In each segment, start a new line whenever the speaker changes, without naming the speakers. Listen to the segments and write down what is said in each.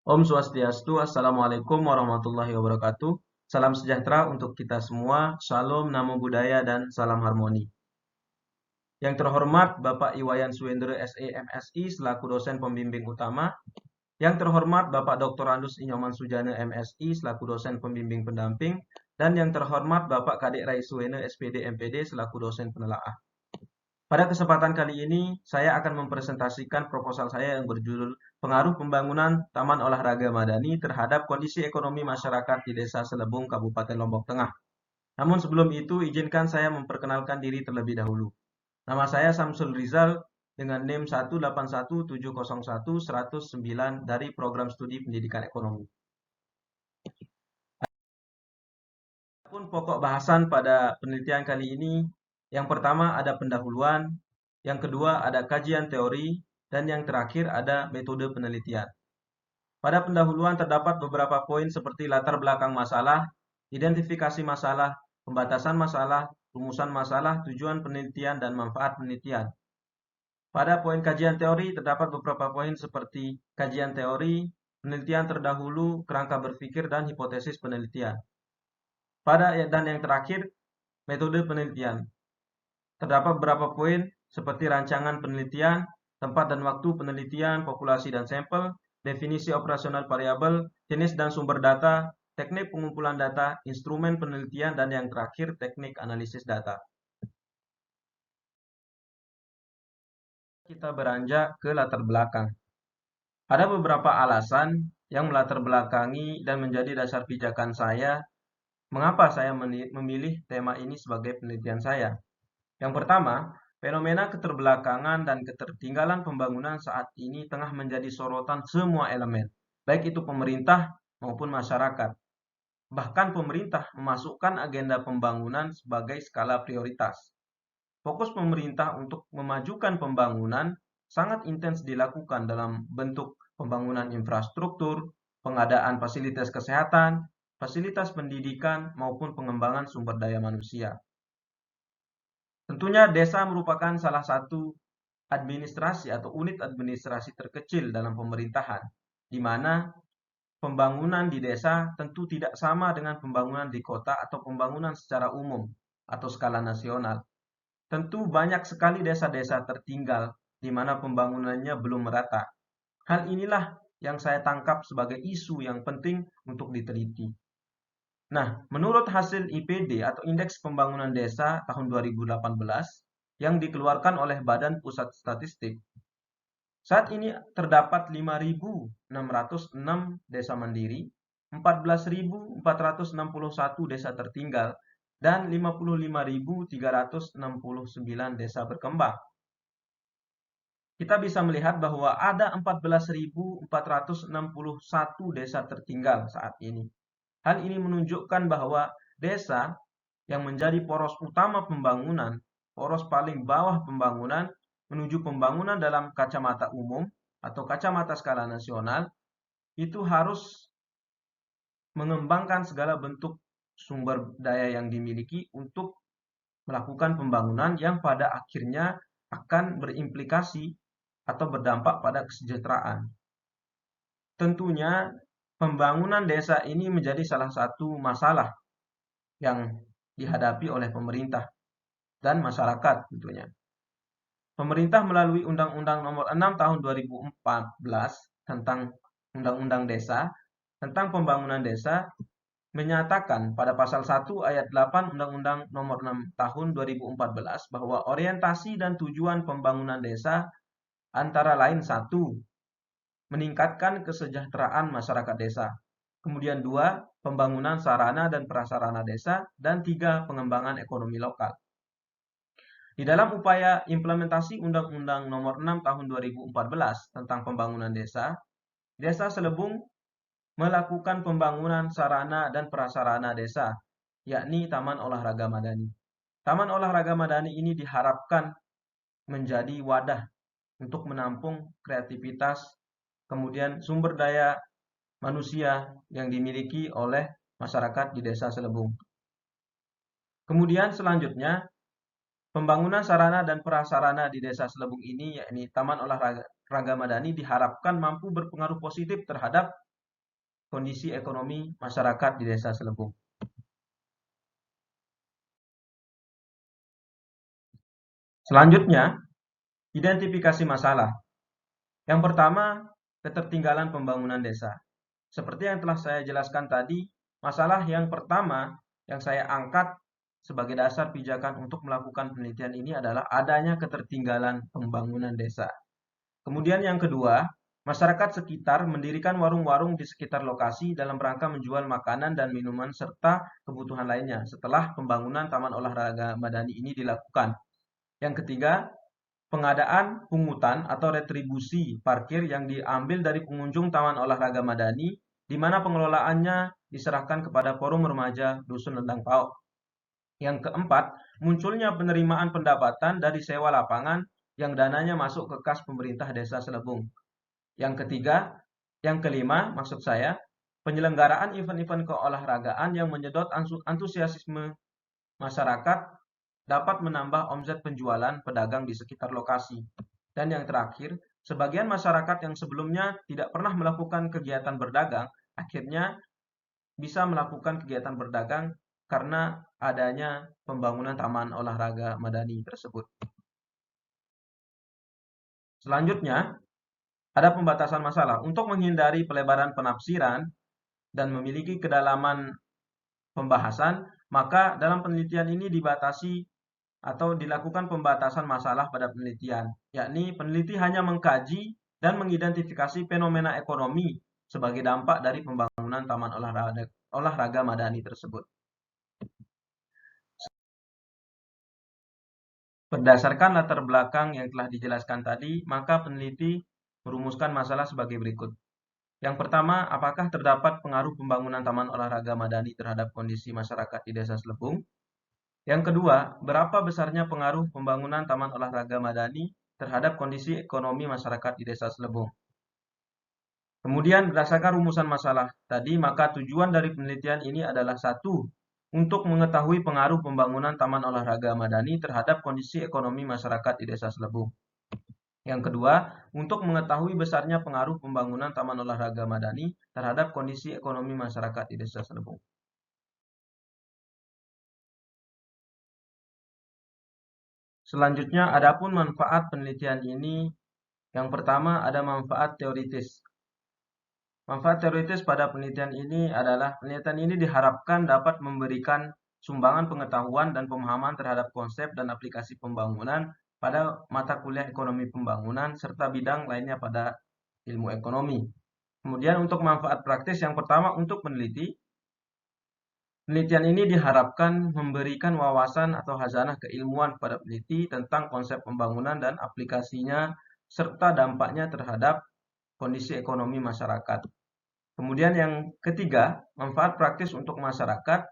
Om Swastiastu, Assalamualaikum warahmatullahi wabarakatuh. Salam sejahtera untuk kita semua. Shalom, Namo Buddhaya, dan salam harmoni. Yang terhormat Bapak Iwayan Suwendra SE MSI selaku dosen pembimbing utama. Yang terhormat Bapak Dr. Andus Inyoman Sujana MSI selaku dosen pembimbing pendamping. Dan yang terhormat Bapak Kadek Rai Suwena SPD MPD selaku dosen penelaah. Pada kesempatan kali ini, saya akan mempresentasikan proposal saya yang berjudul Pengaruh Pembangunan Taman Olahraga Madani terhadap Kondisi Ekonomi Masyarakat di Desa Selebung, Kabupaten Lombok Tengah. Namun sebelum itu, izinkan saya memperkenalkan diri terlebih dahulu. Nama saya Samsul Rizal dengan NIM 181701109 dari Program Studi Pendidikan Ekonomi. Adapun pokok bahasan pada penelitian kali ini, yang pertama ada pendahuluan, yang kedua ada kajian teori, dan yang terakhir ada metode penelitian. Pada pendahuluan terdapat beberapa poin seperti latar belakang masalah, identifikasi masalah, pembatasan masalah, rumusan masalah, tujuan penelitian, dan manfaat penelitian. Pada poin kajian teori terdapat beberapa poin seperti kajian teori, penelitian terdahulu, kerangka berpikir, dan hipotesis penelitian. Dan yang terakhir, metode penelitian. Terdapat beberapa poin seperti rancangan penelitian, tempat dan waktu penelitian, populasi dan sampel, definisi operasional variabel, jenis dan sumber data, teknik pengumpulan data, instrumen penelitian, dan yang terakhir teknik analisis data. Kita beranjak ke latar belakang. Ada beberapa alasan yang melatar belakangi dan menjadi dasar pijakan saya mengapa saya memilih tema ini sebagai penelitian saya. Yang pertama, fenomena keterbelakangan dan ketertinggalan pembangunan saat ini tengah menjadi sorotan semua elemen, baik itu pemerintah maupun masyarakat. Bahkan pemerintah memasukkan agenda pembangunan sebagai skala prioritas. Fokus pemerintah untuk memajukan pembangunan sangat intens dilakukan dalam bentuk pembangunan infrastruktur, pengadaan fasilitas kesehatan, fasilitas pendidikan, maupun pengembangan sumber daya manusia. Tentunya desa merupakan salah satu administrasi atau unit administrasi terkecil dalam pemerintahan, di mana pembangunan di desa tentu tidak sama dengan pembangunan di kota atau pembangunan secara umum atau skala nasional. Tentu banyak sekali desa-desa tertinggal di mana pembangunannya belum merata. Hal inilah yang saya tangkap sebagai isu yang penting untuk diteliti. Nah, menurut hasil IPD atau Indeks Pembangunan Desa tahun 2018 yang dikeluarkan oleh Badan Pusat Statistik, saat ini terdapat 5.606 desa mandiri, 14.461 desa tertinggal, dan 55.369 desa berkembang. Kita bisa melihat bahwa ada 14.461 desa tertinggal saat ini. Hal ini menunjukkan bahwa desa yang menjadi poros utama pembangunan, poros paling bawah pembangunan menuju pembangunan dalam kacamata umum atau kacamata skala nasional, itu harus mengembangkan segala bentuk sumber daya yang dimiliki untuk melakukan pembangunan yang pada akhirnya akan berimplikasi atau berdampak pada kesejahteraan. Tentunya pembangunan desa ini menjadi salah satu masalah yang dihadapi oleh pemerintah dan masyarakat tentunya. Pemerintah melalui Undang-Undang Nomor 6 Tahun 2014 tentang Undang-Undang Desa tentang Pembangunan Desa menyatakan pada pasal 1 ayat 8 Undang-Undang Nomor 6 Tahun 2014 bahwa orientasi dan tujuan pembangunan desa antara lain 1. Meningkatkan kesejahteraan masyarakat desa. Kemudian 2. Pembangunan sarana dan prasarana desa. Dan 3. Pengembangan ekonomi lokal. Di dalam upaya implementasi Undang-Undang Nomor 6 Tahun 2014 tentang Pembangunan Desa, Desa Selebung melakukan pembangunan sarana dan prasarana desa, yakni Taman Olahraga Madani. Taman Olahraga Madani ini diharapkan menjadi wadah untuk menampung kreativitas, kemudian sumber daya manusia yang dimiliki oleh masyarakat di Desa Selebung. Kemudian selanjutnya, pembangunan sarana dan prasarana di Desa Selebung ini, yakni Taman Olahraga Madani, diharapkan mampu berpengaruh positif terhadap kondisi ekonomi masyarakat di Desa Selebung. Selanjutnya, identifikasi masalah. Yang pertama, ketertinggalan pembangunan desa. Seperti yang telah saya jelaskan tadi, masalah yang pertama yang saya angkat sebagai dasar pijakan untuk melakukan penelitian ini adalah adanya ketertinggalan pembangunan desa. Kemudian yang kedua, masyarakat sekitar mendirikan warung-warung di sekitar lokasi dalam rangka menjual makanan dan minuman serta kebutuhan lainnya setelah pembangunan Taman Olahraga Madani ini dilakukan. Yang ketiga, pengadaan pungutan atau retribusi parkir yang diambil dari pengunjung Taman Olahraga Madani, di mana pengelolaannya diserahkan kepada Forum Remaja Dusun Lendang Paok. Yang keempat, munculnya penerimaan pendapatan dari sewa lapangan yang dananya masuk ke kas pemerintah Desa Selebung. Yang ketiga, yang kelima, maksud saya, penyelenggaraan event-event keolahragaan yang menyedot antusiasme masyarakat dapat menambah omset penjualan pedagang di sekitar lokasi. Dan yang terakhir, sebagian masyarakat yang sebelumnya tidak pernah melakukan kegiatan berdagang, akhirnya bisa melakukan kegiatan berdagang karena adanya pembangunan Taman Olahraga Madani tersebut. Selanjutnya, ada pembatasan masalah. Untuk menghindari pelebaran penafsiran dan memiliki kedalaman pembahasan, maka dalam penelitian ini dibatasi atau dilakukan pembatasan masalah pada penelitian, yakni peneliti hanya mengkaji dan mengidentifikasi fenomena ekonomi sebagai dampak dari pembangunan Taman Olahraga Madani tersebut. Berdasarkan latar belakang yang telah dijelaskan tadi, maka peneliti merumuskan masalah sebagai berikut. Yang pertama, apakah terdapat pengaruh pembangunan Taman Olahraga Madani terhadap kondisi masyarakat di Desa Selebung? Yang kedua, berapa besarnya pengaruh pembangunan Taman Olahraga Madani terhadap kondisi ekonomi masyarakat di Desa Selebung? Kemudian, berdasarkan rumusan masalah tadi, maka tujuan dari penelitian ini adalah satu, untuk mengetahui pengaruh pembangunan Taman Olahraga Madani terhadap kondisi ekonomi masyarakat di Desa Selebung. Yang kedua, untuk mengetahui besarnya pengaruh pembangunan Taman Olahraga Madani terhadap kondisi ekonomi masyarakat di Desa Selebung. Selanjutnya, adapun manfaat penelitian ini, yang pertama ada manfaat teoritis. Manfaat teoritis pada penelitian ini adalah penelitian ini diharapkan dapat memberikan sumbangan pengetahuan dan pemahaman terhadap konsep dan aplikasi pembangunan pada mata kuliah ekonomi pembangunan serta bidang lainnya pada ilmu ekonomi. Kemudian untuk manfaat praktis yang pertama untuk peneliti, penelitian ini diharapkan memberikan wawasan atau khazanah keilmuan kepada peneliti tentang konsep pembangunan dan aplikasinya serta dampaknya terhadap kondisi ekonomi masyarakat. Kemudian yang ketiga, manfaat praktis untuk masyarakat.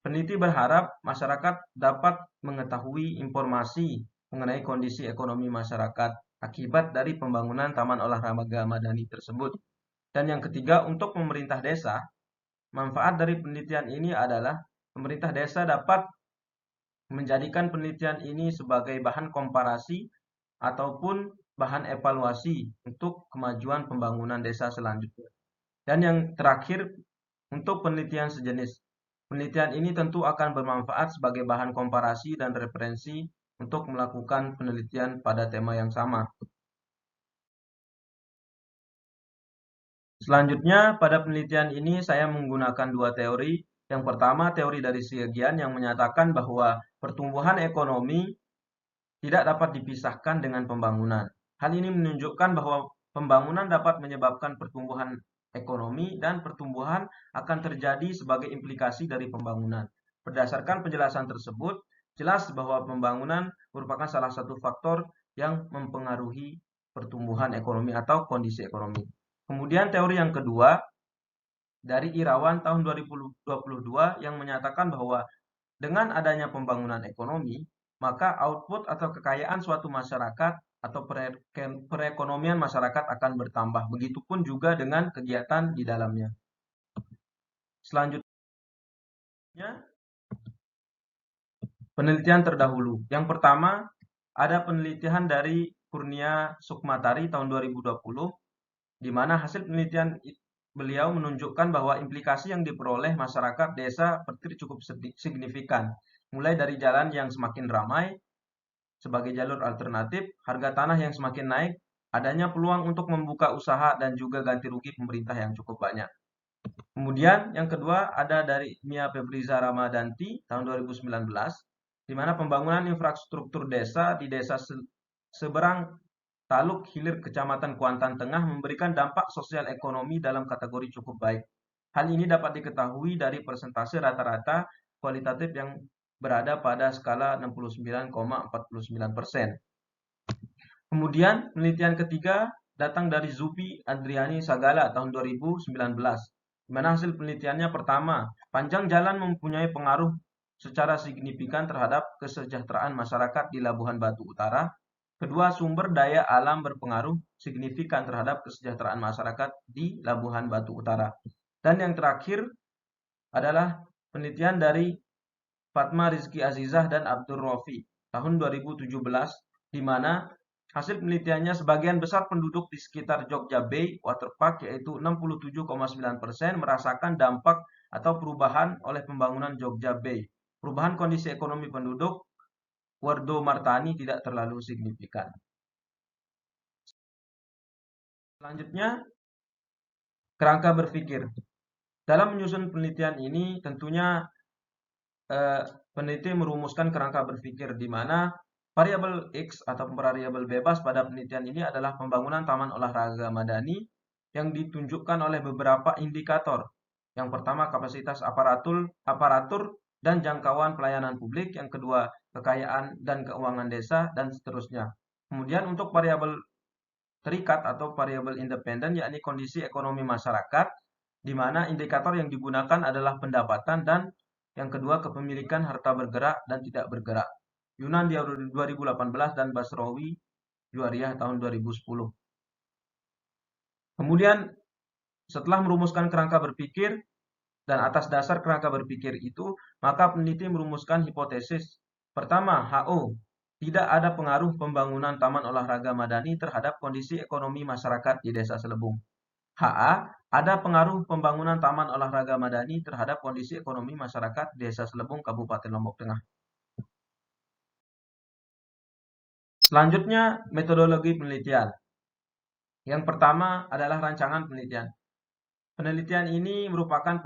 Peneliti berharap masyarakat dapat mengetahui informasi mengenai kondisi ekonomi masyarakat akibat dari pembangunan Taman Olahraga Madani tersebut. Dan yang ketiga, untuk pemerintah desa, manfaat dari penelitian ini adalah pemerintah desa dapat menjadikan penelitian ini sebagai bahan komparasi ataupun bahan evaluasi untuk kemajuan pembangunan desa selanjutnya. Dan yang terakhir, untuk penelitian sejenis. Penelitian ini tentu akan bermanfaat sebagai bahan komparasi dan referensi untuk melakukan penelitian pada tema yang sama. Selanjutnya, pada penelitian ini saya menggunakan dua teori. Yang pertama, teori dari Segian yang menyatakan bahwa pertumbuhan ekonomi tidak dapat dipisahkan dengan pembangunan. Hal ini menunjukkan bahwa pembangunan dapat menyebabkan pertumbuhan ekonomi dan pertumbuhan akan terjadi sebagai implikasi dari pembangunan. Berdasarkan penjelasan tersebut, jelas bahwa pembangunan merupakan salah satu faktor yang mempengaruhi pertumbuhan ekonomi atau kondisi ekonomi. Kemudian teori yang kedua dari Irawan tahun 2022 yang menyatakan bahwa dengan adanya pembangunan ekonomi, maka output atau kekayaan suatu masyarakat atau perekonomian masyarakat akan bertambah. Begitupun juga dengan kegiatan di dalamnya. Selanjutnya, penelitian terdahulu. Yang pertama, ada penelitian dari Kurnia Sukmatari tahun 2020, di mana hasil penelitian beliau menunjukkan bahwa implikasi yang diperoleh masyarakat desa Petir cukup signifikan, mulai dari jalan yang semakin ramai sebagai jalur alternatif, harga tanah yang semakin naik, adanya peluang untuk membuka usaha dan juga ganti rugi pemerintah yang cukup banyak. Kemudian yang kedua ada dari Mia Febriza Ramadanti tahun 2019, di mana pembangunan infrastruktur desa di desa seberang Taluk Hilir Kecamatan Kuantan Tengah memberikan dampak sosial ekonomi dalam kategori cukup baik. Hal ini dapat diketahui dari persentase rata-rata kualitatif yang berada pada skala 69,49%. Kemudian penelitian ketiga datang dari Zupi Adriani Sagala tahun 2019, di mana hasil penelitiannya pertama, panjang jalan mempunyai pengaruh secara signifikan terhadap kesejahteraan masyarakat di Labuhan Batu Utara. Kedua, sumber daya alam berpengaruh signifikan terhadap kesejahteraan masyarakat di Labuhan Batu Utara. Dan yang terakhir adalah penelitian dari Fatma Rizky Azizah dan Abdur Rofi tahun 2017, di mana hasil penelitiannya sebagian besar penduduk di sekitar Jogja Bay Waterpark yaitu 67,9% merasakan dampak atau perubahan oleh pembangunan Jogja Bay. Perubahan kondisi ekonomi penduduk Wardo Martani tidak terlalu signifikan. Selanjutnya, kerangka berpikir. Dalam menyusun penelitian ini, tentunya peneliti merumuskan kerangka berpikir di mana variabel X atau variabel bebas pada penelitian ini adalah pembangunan taman olahraga madani yang ditunjukkan oleh beberapa indikator. Yang pertama, kapasitas aparatur dan jangkauan pelayanan publik. Yang kedua, kekayaan dan keuangan desa, dan seterusnya. Kemudian untuk variabel terikat atau variabel independen, yakni kondisi ekonomi masyarakat, di mana indikator yang digunakan adalah pendapatan dan yang kedua kepemilikan harta bergerak dan tidak bergerak. Yunan di 2018 dan Basrawi Juariah tahun 2010. Kemudian setelah merumuskan kerangka berpikir dan atas dasar kerangka berpikir itu, maka peneliti merumuskan hipotesis. Pertama, HO, tidak ada pengaruh pembangunan taman olahraga madani terhadap kondisi ekonomi masyarakat di Desa Selebung. HA, ada pengaruh pembangunan taman olahraga madani terhadap kondisi ekonomi masyarakat Desa Selebung, Kabupaten Lombok Tengah. Selanjutnya, metodologi penelitian. Yang pertama adalah rancangan penelitian. Penelitian ini merupakan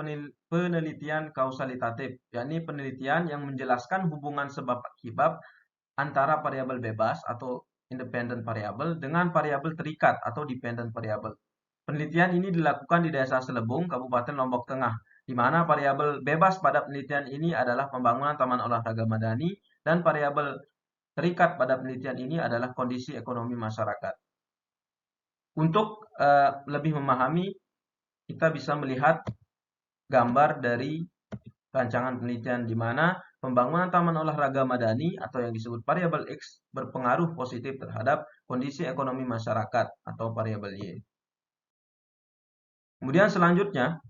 penelitian kausalitatif, yakni penelitian yang menjelaskan hubungan sebab akibat antara variabel bebas atau independent variable dengan variabel terikat atau dependent variable. Penelitian ini dilakukan di Desa Selebung, Kabupaten Lombok Tengah, di mana variabel bebas pada penelitian ini adalah pembangunan taman olahraga madani dan variabel terikat pada penelitian ini adalah kondisi ekonomi masyarakat. Untuk lebih memahami, kita bisa melihat gambar dari rancangan penelitian di mana pembangunan taman olahraga madani atau yang disebut variabel X berpengaruh positif terhadap kondisi ekonomi masyarakat atau variabel Y. Kemudian selanjutnya,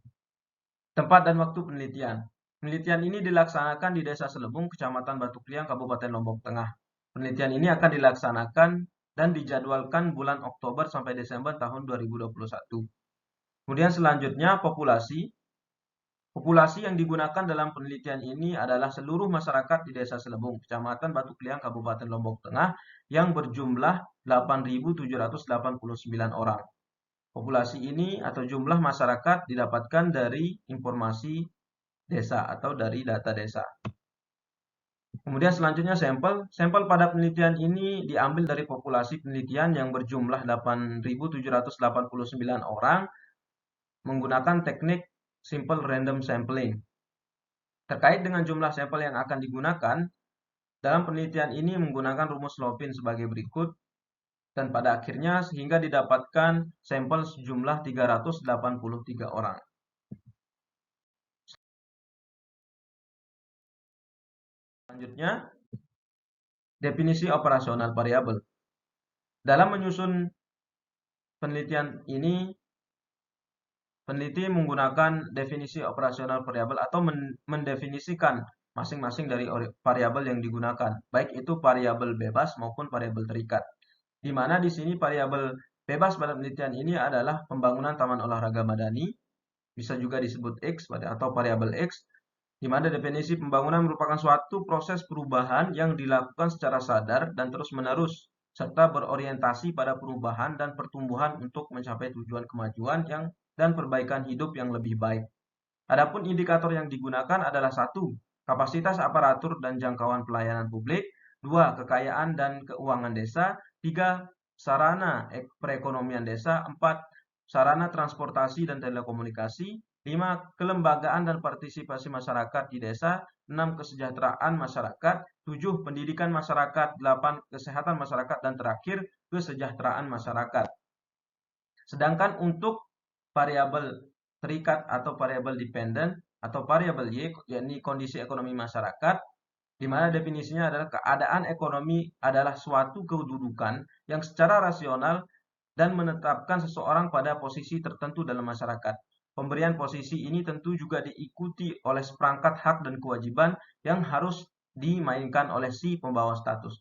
tempat dan waktu penelitian. Penelitian ini dilaksanakan di Desa Selebung, Kecamatan Batu Kliang, Kabupaten Lombok Tengah. Penelitian ini akan dilaksanakan dan dijadwalkan bulan Oktober sampai Desember tahun 2021. Kemudian selanjutnya populasi. Populasi yang digunakan dalam penelitian ini adalah seluruh masyarakat di Desa Selebung, Kecamatan Batu Kliang, Kabupaten Lombok Tengah yang berjumlah 8.789 orang. Populasi ini atau jumlah masyarakat didapatkan dari informasi desa atau dari data desa. Kemudian selanjutnya sampel. Sampel pada penelitian ini diambil dari populasi penelitian yang berjumlah 8.789 orang menggunakan teknik simple random sampling. Terkait dengan jumlah sampel yang akan digunakan, dalam penelitian ini menggunakan rumus Lopin sebagai berikut, dan pada akhirnya sehingga didapatkan sampel sejumlah 383 orang. Selanjutnya, definisi operasional variabel. Dalam menyusun penelitian ini, peneliti menggunakan definisi operasional variabel atau mendefinisikan masing-masing dari variabel yang digunakan, baik itu variabel bebas maupun variabel terikat. Di mana di sini variabel bebas pada penelitian ini adalah pembangunan taman olahraga madani, bisa juga disebut X atau variabel X, di mana definisi pembangunan merupakan suatu proses perubahan yang dilakukan secara sadar dan terus-menerus, serta berorientasi pada perubahan dan pertumbuhan untuk mencapai tujuan kemajuan dan perbaikan hidup yang lebih baik. Adapun indikator yang digunakan adalah 1. Kapasitas aparatur dan jangkauan pelayanan publik, 2. Kekayaan dan keuangan desa, 3. Sarana perekonomian desa, 4. Sarana transportasi dan telekomunikasi, 5. Kelembagaan dan partisipasi masyarakat di desa, 6. Kesejahteraan masyarakat, 7. Pendidikan masyarakat, 8. Kesehatan masyarakat, dan terakhir kesejahteraan masyarakat. Sedangkan untuk variabel terikat atau variabel dependent atau variabel Y, yakni kondisi ekonomi masyarakat, di mana definisinya adalah keadaan ekonomi adalah suatu kedudukan yang secara rasional dan menetapkan seseorang pada posisi tertentu dalam masyarakat. Pemberian posisi ini tentu juga diikuti oleh seperangkat hak dan kewajiban yang harus dimainkan oleh si pembawa status.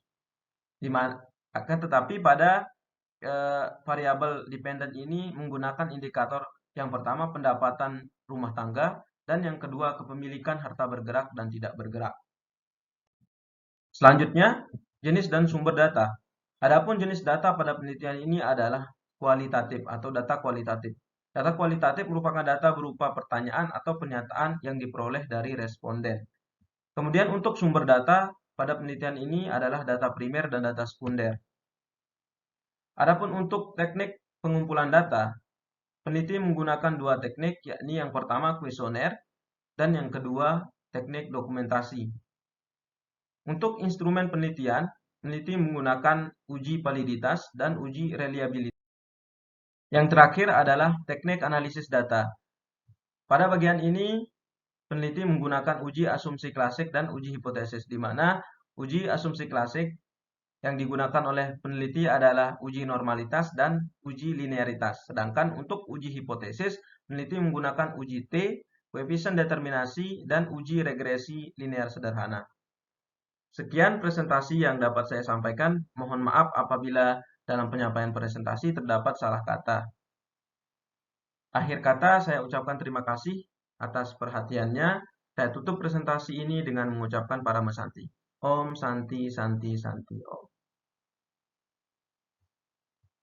Akan tetapi pada variabel dependent ini menggunakan indikator yang pertama pendapatan rumah tangga dan yang kedua kepemilikan harta bergerak dan tidak bergerak. Selanjutnya, jenis dan sumber data. Adapun jenis data pada penelitian ini adalah kualitatif atau data kualitatif. Data kualitatif merupakan data berupa pertanyaan atau pernyataan yang diperoleh dari responden. Kemudian untuk sumber data pada penelitian ini adalah data primer dan data sekunder. Adapun untuk teknik pengumpulan data, peneliti menggunakan dua teknik, yakni yang pertama kuesioner dan yang kedua teknik dokumentasi. Untuk instrumen penelitian, peneliti menggunakan uji validitas dan uji reliabilitas. Yang terakhir adalah teknik analisis data. Pada bagian ini, peneliti menggunakan uji asumsi klasik dan uji hipotesis, di mana uji asumsi klasik yang digunakan oleh peneliti adalah uji normalitas dan uji linearitas. Sedangkan untuk uji hipotesis, peneliti menggunakan uji T, koefisien determinasi, dan uji regresi linear sederhana. Sekian presentasi yang dapat saya sampaikan. Mohon maaf apabila dalam penyampaian presentasi terdapat salah kata. Akhir kata, saya ucapkan terima kasih atas perhatiannya. Saya tutup presentasi ini dengan mengucapkan Parama Santi. Om Santi Santi Santi Om.